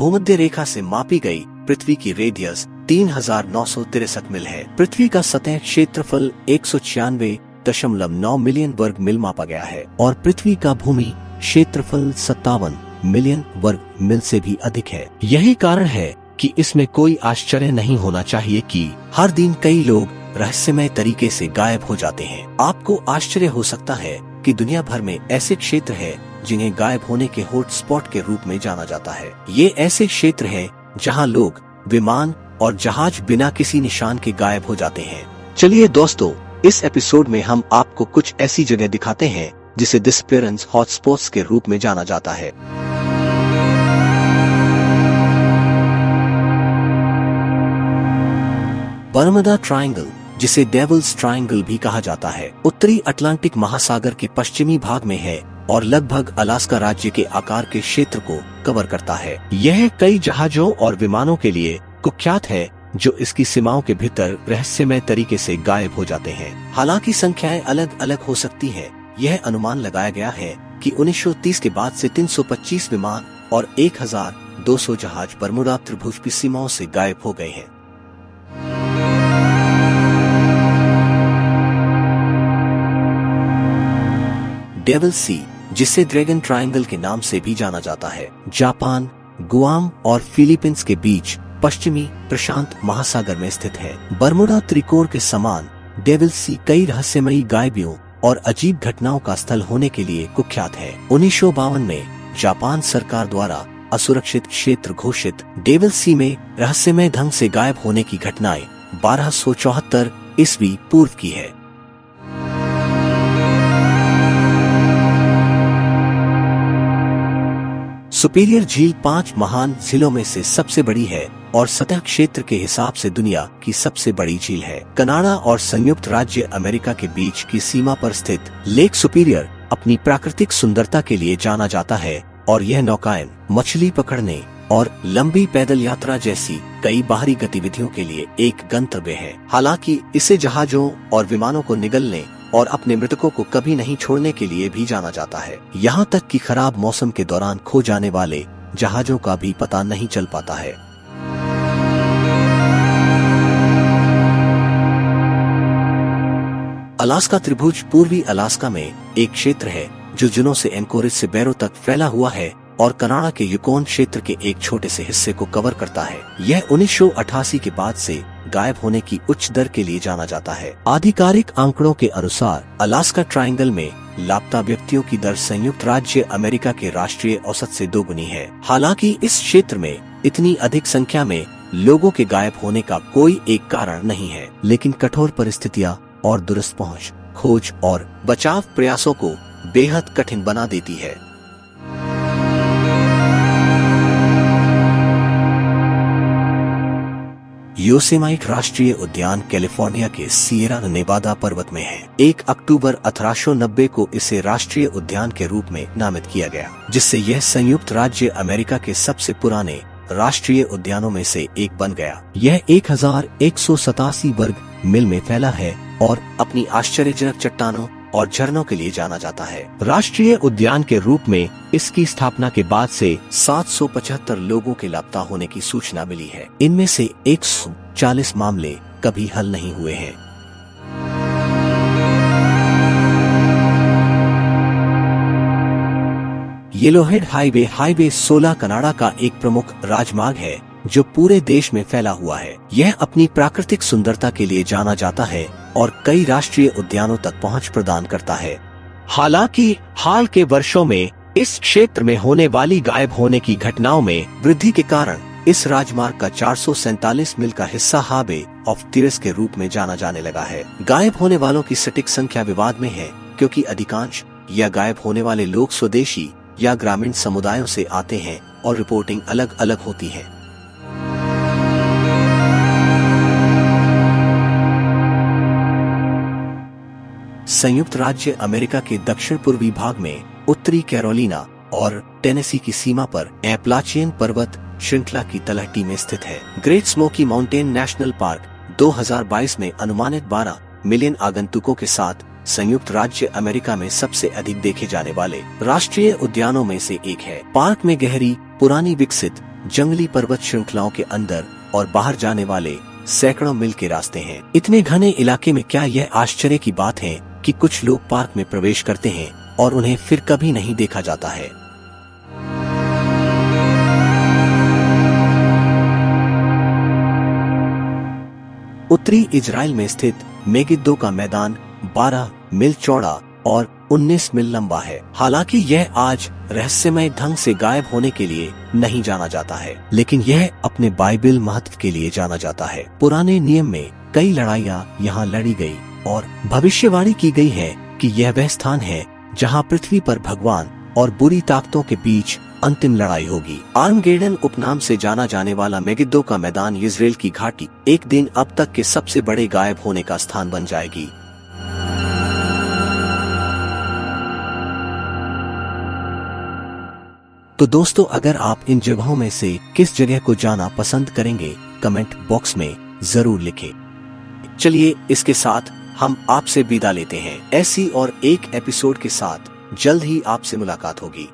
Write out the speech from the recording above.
भूमध्य रेखा से मापी गई पृथ्वी की रेडियस 3963 मील है। पृथ्वी का सतह क्षेत्रफल 196.9 मिलियन वर्ग मील मापा गया है और पृथ्वी का भूमि क्षेत्रफल 57 मिलियन वर्ग मील से भी अधिक है। यही कारण है कि इसमें कोई आश्चर्य नहीं होना चाहिए कि हर दिन कई लोग रहस्यमय तरीके से गायब हो जाते हैं। आपको आश्चर्य हो सकता है कि दुनिया भर में ऐसे क्षेत्र हैं जिन्हें गायब होने के हॉटस्पॉट के रूप में जाना जाता है। ये ऐसे क्षेत्र हैं जहां लोग, विमान और जहाज बिना किसी निशान के गायब हो जाते हैं। चलिए दोस्तों, इस एपिसोड में हम आपको कुछ ऐसी जगह दिखाते हैं जिसे डिसअपीयरेंस हॉटस्पॉट्स के रूप में जाना जाता है। बर्मुडा ट्रायंगल, जिसे डेविल्स ट्रायंगल भी कहा जाता है, उत्तरी अटलांटिक महासागर के पश्चिमी भाग में है और लगभग अलास्का राज्य के आकार के क्षेत्र को कवर करता है। यह कई जहाजों और विमानों के लिए कुख्यात है जो इसकी सीमाओं के भीतर रहस्यमय तरीके से गायब हो जाते हैं। हालांकि संख्याएं अलग अलग हो सकती हैं। यह अनुमान लगाया गया है कि 1930 के बाद से 325 विमान और 1200 जहाज बर्मुडा त्रिभुज की सीमाओं से गायब हो गए हैं। डेविल सी, जिसे ड्रैगन ट्रायंगल के नाम से भी जाना जाता है, जापान, गुआम और फिलीपींस के बीच पश्चिमी प्रशांत महासागर में स्थित है। बर्मुडा त्रिकोण के समान डेविल सी कई रहस्यमयी गायबियों और अजीब घटनाओं का स्थल होने के लिए कुख्यात है। 1952 में जापान सरकार द्वारा असुरक्षित क्षेत्र घोषित डेविल सी में रहस्यमय ढंग से गायब होने की घटनाएं 1274 ईस्वी पूर्व की है। सुपीरियर झील 5 महान झीलों में से सबसे बड़ी है और सतह क्षेत्र के हिसाब से दुनिया की सबसे बड़ी झील है। कनाडा और संयुक्त राज्य अमेरिका के बीच की सीमा पर स्थित लेक सुपीरियर अपनी प्राकृतिक सुंदरता के लिए जाना जाता है और यह नौकायन, मछली पकड़ने और लंबी पैदल यात्रा जैसी कई बाहरी गतिविधियों के लिए एक गंतव्य है। हालांकि इसे जहाजों और विमानों को निगलने और अपने मृतकों को कभी नहीं छोड़ने के लिए भी जाना जाता है। यहाँ तक कि खराब मौसम के दौरान खो जाने वाले जहाजों का भी पता नहीं चल पाता है। अलास्का त्रिभुज पूर्वी अलास्का में एक क्षेत्र है जो जुनो से एंकोरेज से बैरो तक फैला हुआ है और कनाडा के युकोन क्षेत्र के एक छोटे से हिस्से को कवर करता है। यह 1988 के बाद से गायब होने की उच्च दर के लिए जाना जाता है। आधिकारिक आंकड़ों के अनुसार अलास्का ट्रायंगल में लापता व्यक्तियों की दर संयुक्त राज्य अमेरिका के राष्ट्रीय औसत से 2 गुनी है। हालांकि इस क्षेत्र में इतनी अधिक संख्या में लोगों के गायब होने का कोई एक कारण नहीं है, लेकिन कठोर परिस्थितियां और दुरुस्त पहुंच, खोज और बचाव प्रयासों को बेहद कठिन बना देती है। योसेमाइट राष्ट्रीय उद्यान कैलिफोर्निया के सिएरा नेवादा पर्वत में है। 1 अक्टूबर 1890 को इसे राष्ट्रीय उद्यान के रूप में नामित किया गया, जिससे यह संयुक्त राज्य अमेरिका के सबसे पुराने राष्ट्रीय उद्यानों में से एक बन गया। यह 1187 वर्ग मील में फैला है और अपनी आश्चर्यजनक चट्टानों और झरनों के लिए जाना जाता है। राष्ट्रीय उद्यान के रूप में इसकी स्थापना के बाद से 775 लोगों के लापता होने की सूचना मिली है। इनमें से 140 मामले कभी हल नहीं हुए हैं। येलोहेड हाईवे 16 कनाडा का एक प्रमुख राजमार्ग है जो पूरे देश में फैला हुआ है। यह अपनी प्राकृतिक सुंदरता के लिए जाना जाता है और कई राष्ट्रीय उद्यानों तक पहुंच प्रदान करता है। हालांकि हाल के वर्षों में इस क्षेत्र में होने वाली गायब होने की घटनाओं में वृद्धि के कारण इस राजमार्ग का 447 मील का हिस्सा हाईवे ऑफ टीरेस के रूप में जाना जाने लगा है। गायब होने वालों की सटीक संख्या विवाद में है, क्योंकि अधिकांश या गायब होने वाले लोग स्वदेशी या ग्रामीण समुदायों से आते हैं और रिपोर्टिंग अलग अलग होती है। संयुक्त राज्य अमेरिका के दक्षिण पूर्वी भाग में उत्तरी कैरोलिना और टेनेसी की सीमा पर एपलाचियन पर्वत श्रृंखला की तलहटी में स्थित है। Great smoky mountain national park 2022 में अनुमानित 12 मिलियन आगंतुकों के साथ संयुक्त राज्य अमेरिका में सबसे अधिक देखे जाने वाले राष्ट्रीय उद्यानों में से एक है। पार्क में गहरी, पुरानी विकसित जंगली पर्वत श्रृंखलाओं के अंदर और बाहर जाने वाले सैकड़ों मील के रास्ते हैं। इतने घने इलाके में क्या यह आश्चर्य की बात है कि कुछ लोग पार्क में प्रवेश करते हैं और उन्हें फिर कभी नहीं देखा जाता है। उत्तरी इजराइल में स्थित मेगिद्दो का मैदान 12 मील चौड़ा और 19 मील लंबा है। हालांकि यह आज रहस्यमय ढंग से गायब होने के लिए नहीं जाना जाता है, लेकिन यह अपने बाइबल महत्व के लिए जाना जाता है। पुराने नियम में कई लड़ाइयाँ यहाँ लड़ी गई और भविष्यवाणी की गई है कि यह वह स्थान है जहाँ पृथ्वी पर भगवान और बुरी ताकतों के बीच अंतिम लड़ाई होगी। आर्मगेडन उपनाम से जाना जाने वाला मेगिद्दो का मैदान इजराइल की घाटी एक दिन अब तक के सबसे बड़े गायब होने का स्थान बन जाएगी। तो दोस्तों, अगर आप इन जगहों में से किस जगह को जाना पसंद करेंगे, कमेंट बॉक्स में जरूर लिखें। चलिए इसके साथ हम आपसे विदा लेते हैं। ऐसी और एक एपिसोड के साथ जल्द ही आपसे मुलाकात होगी।